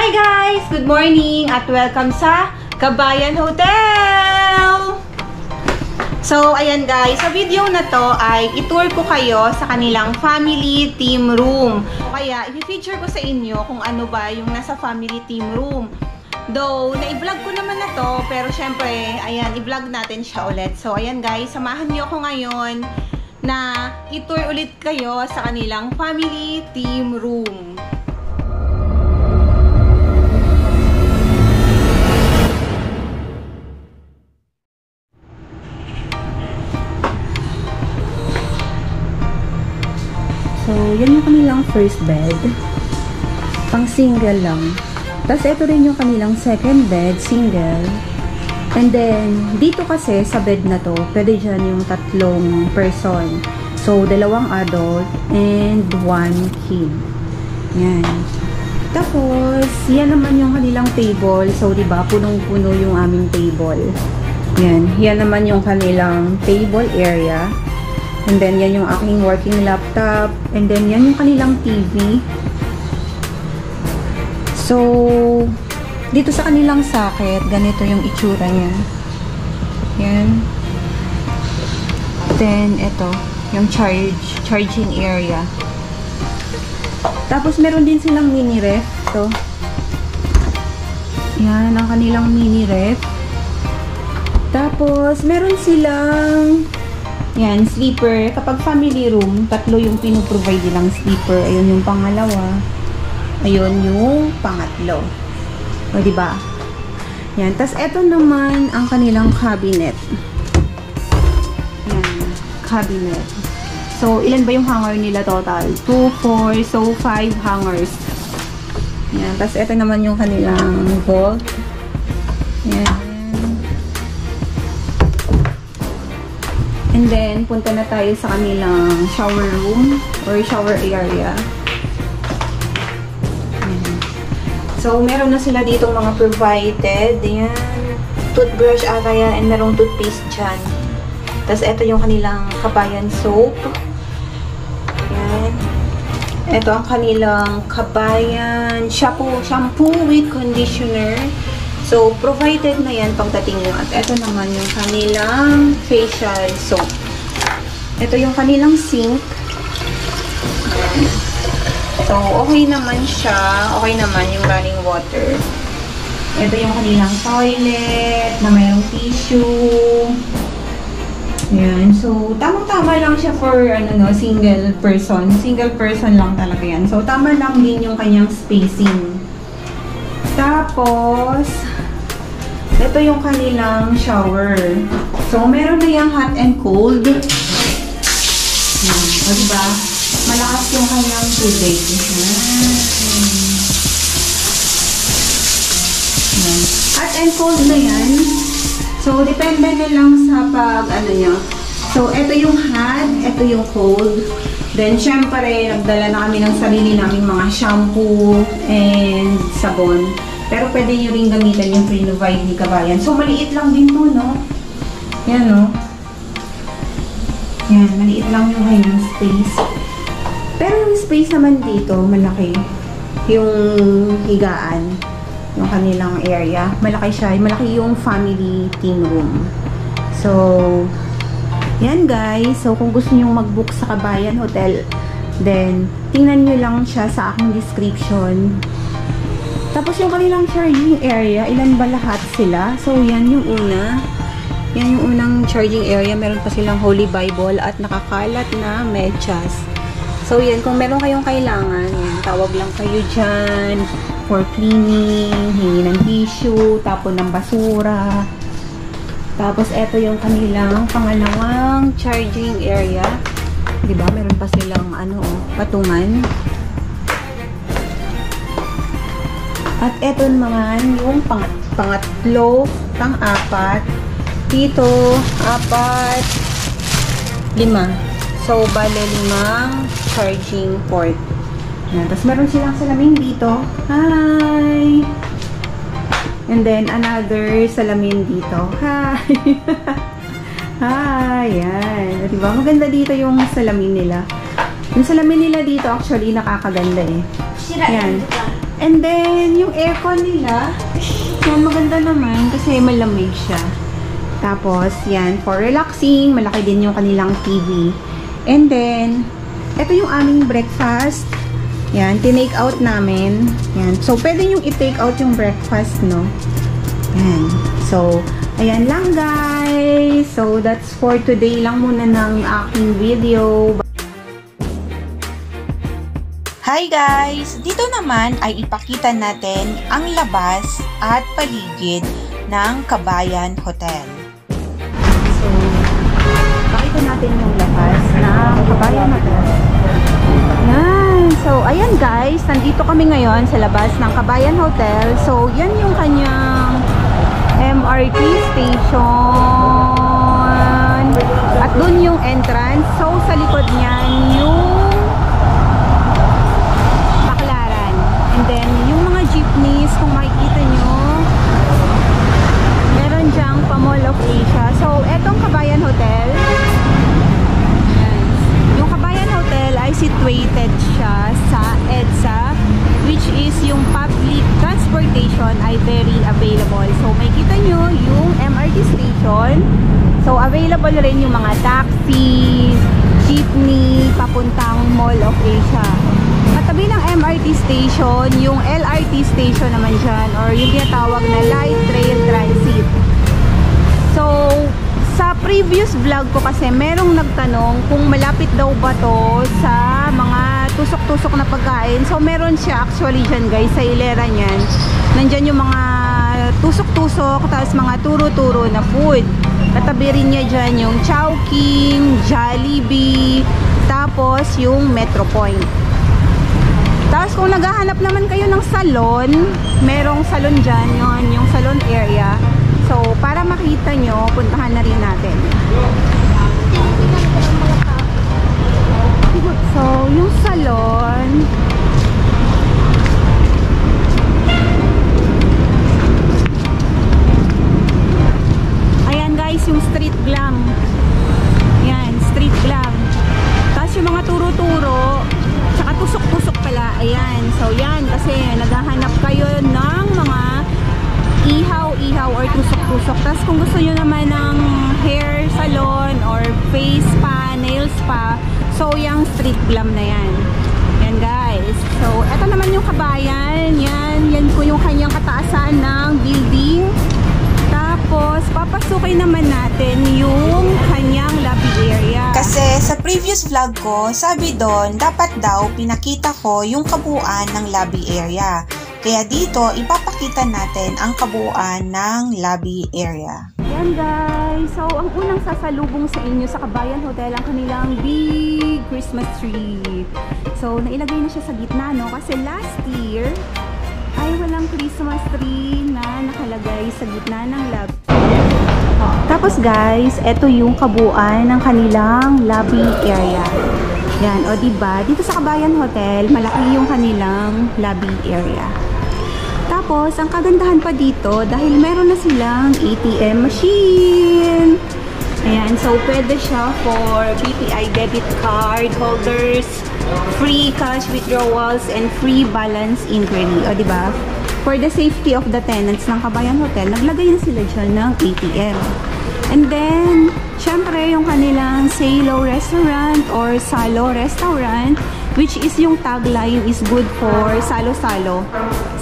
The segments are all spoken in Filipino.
Hi guys! Good morning at welcome sa Kabayan Hotel! So, ayan guys, sa video na to ay itour ko kayo sa kanilang family team room. Kaya, i-feature ko sa inyo kung ano ba yung nasa family team room. Though, na-i-vlog ko naman na to, pero syempre, ayan, i-vlog natin siya ulit. So, ayan guys, samahan niyo ako ngayon na itour ulit kayo sa kanilang family team room. So, yan yung kanilang first bed. Pang single lang. Tapos, ito rin yung kanilang second bed, single. And then, dito kasi sa bed na to, pwede dyan yung tatlong person. So, dalawang adult and one kid. Yan. Tapos, yan naman yung kanilang table. So, diba, punong-puno yung aming table. Yan. Yan naman yung kanilang table area. And then, yan yung aking working laptop. And then, yan yung kanilang TV. So, dito sa kanilang socket, ganito yung itsura niya. Yan. Then, ito, yung charging area. Tapos, meron din silang mini ref. Ito. Yan, ang kanilang mini ref. Tapos, meron silang yan, sleeper. Kapag family room, tatlo yung pinoprovide nilang sleeper. Ayun yung pangalawa. Ayun yung pangatlo. O, diba? Yan. Tas, eto naman ang kanilang cabinet. Yan. Cabinet. So, ilan ba yung hanger nila total? 2, 4, so 5 hangers. Yan. Tas, eto naman yung kanilang vault. Yan. And then, punta na tayo sa kanilang shower room or shower area. Ayan. So, meron na sila ditong mga provided. Ayan. Toothbrush ata yan and merong toothpaste dyan. Tapos, ito yung kanilang Kabayan soap. Ayan. Ito ang kanilang Kabayan shampoo with conditioner. So, provided na yan pagdating nyo. At ito naman yung kanilang facial soap. Ito yung kanilang sink. So, okay naman siya. Okay naman yung running water. Ito yung kanilang toilet na mayroong tissue. Ayan. So, tamang-tama lang siya for single person. Single person lang talaga yan. So, tama lang din yung kanyang spacing. Tapos, ito yung kanilang shower. So, meron na yung hot and cold. Yan. O, diba? Malakas yung kanyang tubig. Yan. Hot and cold na yan. So, depende na lang sa niya. So, ito yung hot, ito yung cold. Then, syempre, nagdala na kami ng sarili naming mga shampoo and sabon. Pero pwede nyo rin gamitan yung pre-provide ni Kabayan. So, maliit lang din to, no? Yan, no? Yan, maliit lang yung kanyang space. Pero yung space naman dito, malaki. Yung higaan, yung kanilang area. Malaki siya. Malaki yung family team room. So, yan guys. So, kung gusto nyo mag-book sa Kabayan Hotel, then, tingnan nyo lang siya sa aking description. Tapos yung kanilang charging area, ilan ba lahat sila? So, yan yung una. Yan yung unang charging area. Meron pa silang Holy Bible at nakakalat na medyas. So, yan. Kung meron kayong kailangan, yan, tawag lang kayo dyan for cleaning, hingi ng tissue, tapon ng basura. Tapos, eto yung kanilang pangalawang charging area. Diba? Meron pa silang, patungan. At eto naman yung pangatlo, pang-apat, dito, 4, 5. So, bale 5 charging port. Yan. Tapos meron silang salamin dito. Hi! And then, another salamin dito. Hi! Hi! Yan. Diba? Maganda dito yung salamin nila. Yung salamin nila dito, actually, nakakaganda eh. Yan. And then, yung aircon nila, yan, maganda naman kasi malamig siya. Tapos, yan, for relaxing, malaki din yung kanilang TV. And then, ito yung aming breakfast. Yan, tinake out namin. Yan. So, pwede yung i-take out yung breakfast, no? Yan. So, ayan lang, guys. So, that's for today lang muna ng aking video. Hi guys! Dito naman ay ipakita natin ang labas at paligid ng Kabayan Hotel. So, pakita natin yung labas ng Kabayan Hotel. Yan. So, ayan guys, nandito kami ngayon sa labas ng Kabayan Hotel. So, yan yung kanyang MRT station. At dun yung entrance. So, sa likod niyan yung and then, yung mga jeepneys, kung makikita nyo, meron dyang pa Mall of Asia. So, etong Kabayan Hotel, yung Kabayan Hotel ay situated siya sa EDSA, which is yung public transportation ay very available. So, makikita nyo yung MRT station. So, available rin yung mga taxi, jeepney, papuntang Mall of Asia. Katabi ng MRT station, yung LRT station naman dyan, or yung tinatawag na Light Rail Transit. So, sa previous vlog ko kasi, merong nagtanong kung malapit daw ba to sa mga tusok-tusok na pagkain. So, meron siya actually dyan guys, sa ilera niyan. Nandyan yung mga tusok-tusok, tapos mga turo-turo na food. Katabi rin niya dyan yung Chowking, Jollibee, tapos yung Metro Point. Tapos kung naghahanap naman kayo ng salon, merong salon dyan, yung salon area. So, para makita nyo, puntahan na rin natin. So, yung salon, ayan guys, yung street glam. Yan, street glam. Tapos yung mga turo-turo, tsaka tusok-tusok pala, ayan. So, yan, kasi naghahanap kayo ng mga ihaw-ihaw or tusok-tusok. Tapos, kung gusto nyo naman ng hair salon or face spa, nail spa, so, yung street glam na yan. Yan, guys. So, eto naman yung Kabayan. Yan po yung kanyang kataasan ng building. Tapos, papasukin naman natin yung kanyang lobby area. Kasi sa previous vlog ko, sabi doon, dapat daw pinakita ko yung kabuuan ng lobby area. Kaya dito, ipapakita natin ang kabuuan ng lobby area. Yan guys, so ang unang sasalubong sa inyo sa Kabayan Hotel ang kanilang big Christmas tree. So, nailagay na siya sa gitna, no? Kasi last year, ay walang Christmas tree na nakalagay sa gitna ng lobby. Tapos guys, ito yung kabuuan ng kanilang lobby area. Yan, o diba? Dito sa Kabayan Hotel, malaki yung kanilang lobby area. Tapos, ang kagandahan pa dito, dahil meron na silang ATM machine. Ayan, so pwede siya for BPI debit card holders, free cash withdrawals, and free balance inquiry. O diba? For the safety of the tenants ng Kabayan Hotel, naglagay na sila dyan ng ATM. And then, syempre, yung kanilang Salo Restaurant or Salo Restaurant, which is yung tagline is good for Salo-Salo.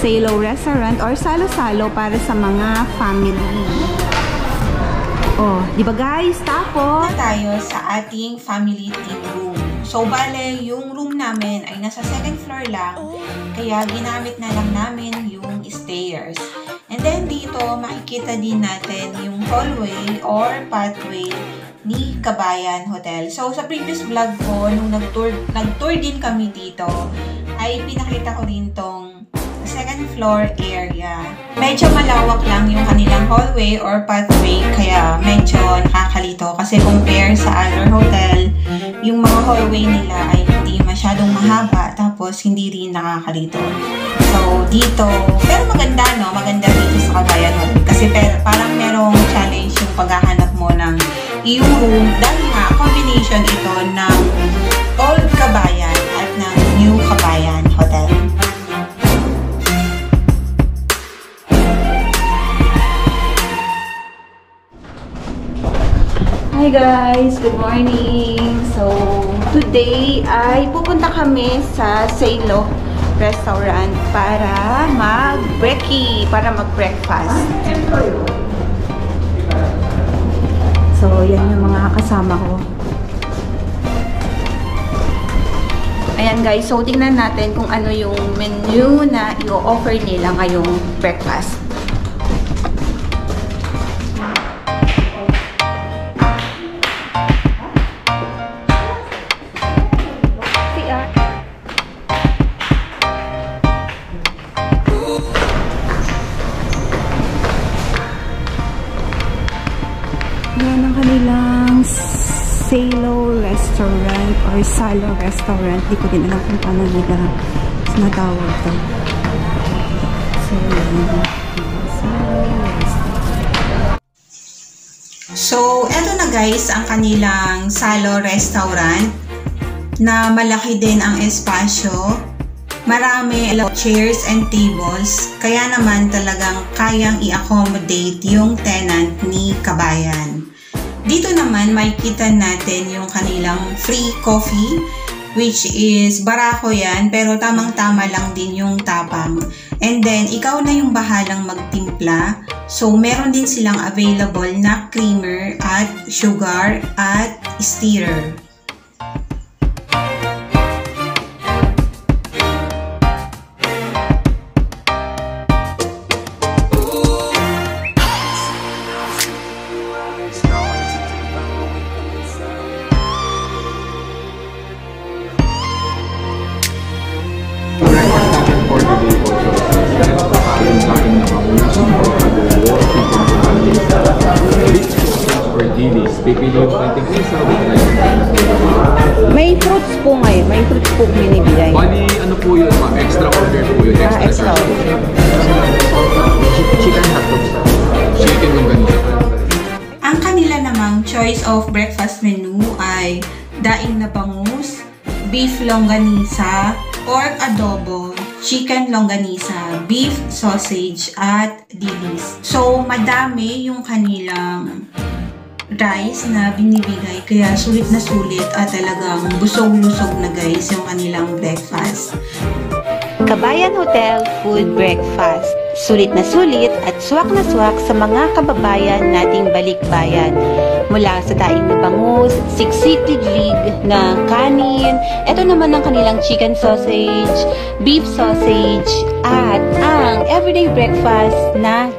Salo Restaurant or Salo-Salo para sa mga family. Oh, di ba guys? Tapos, na tayo sa ating family team room. So, bale, yung room namin ay nasa second floor lang, kaya ginamit na lang namin yung stairs. And then, dito, makikita din natin yung hallway or pathway ni Kabayan Hotel. So, sa previous vlog ko, nung nag-tour din kami dito, ay pinakita ko din tong second floor area. Medyo malawak lang yung kanilang hallway or pathway, kaya medyo nakakalito. Kasi compare sa other hotel, yung mga hallway nila ay hindi masyadong mahaba, tapos hindi rin nakakalito. So, dito, pero maganda, no? Maganda dito sa Kabayan Hotel. Kasi parang merong challenge yung paghahanap mo ng iyong room dahil nga combination ito ng Old Kabayan at ng New Kabayan Hotel. Hi guys! Good morning! So, today ay pupunta kami sa Salo Restaurant para mag-breakfast. So, yan yung mga kasama ko. Ayan guys, so tingnan natin kung ano yung menu na i-offer nila ngayong breakfast. Yan ang kanilang Salo Restaurant or Salo Restaurant. Di ko din alam kung paano nila natawag to. So, eto na guys ang kanilang Salo Restaurant na malaki din ang espasyo. Marami chairs and tables, kaya naman talagang kayang i-accommodate yung tenant ni Kabayan. Dito naman makikita natin yung kanilang free coffee, which is barako yan, pero tamang-tama lang din yung tapang. And then, ikaw na yung bahalang magtimpla. So, meron din silang available na creamer at sugar at stirrer. May fruits po ngayon. May fruits po binibigay. Bali, ano po yun, ma'am? Extra order po yun. Extra order. Chicken hotdog. Chicken longganisa. Ang kanila namang choice of breakfast menu ay daing na bangus, beef longganisa, pork adobo, chicken longganisa, beef sausage, at dilis. So, madami yung kanilang rice na binibigay, kaya sulit na sulit at talagang busog-lusog na guys yung kanilang breakfast. Kabayan Hotel Food Breakfast. Sulit na sulit at swak na swak sa mga kababayan nating balikbayan. Mula sa daing na bangus, siksik-lig na kanin, ito naman ang kanilang chicken sausage, beef sausage, at ang everyday breakfast na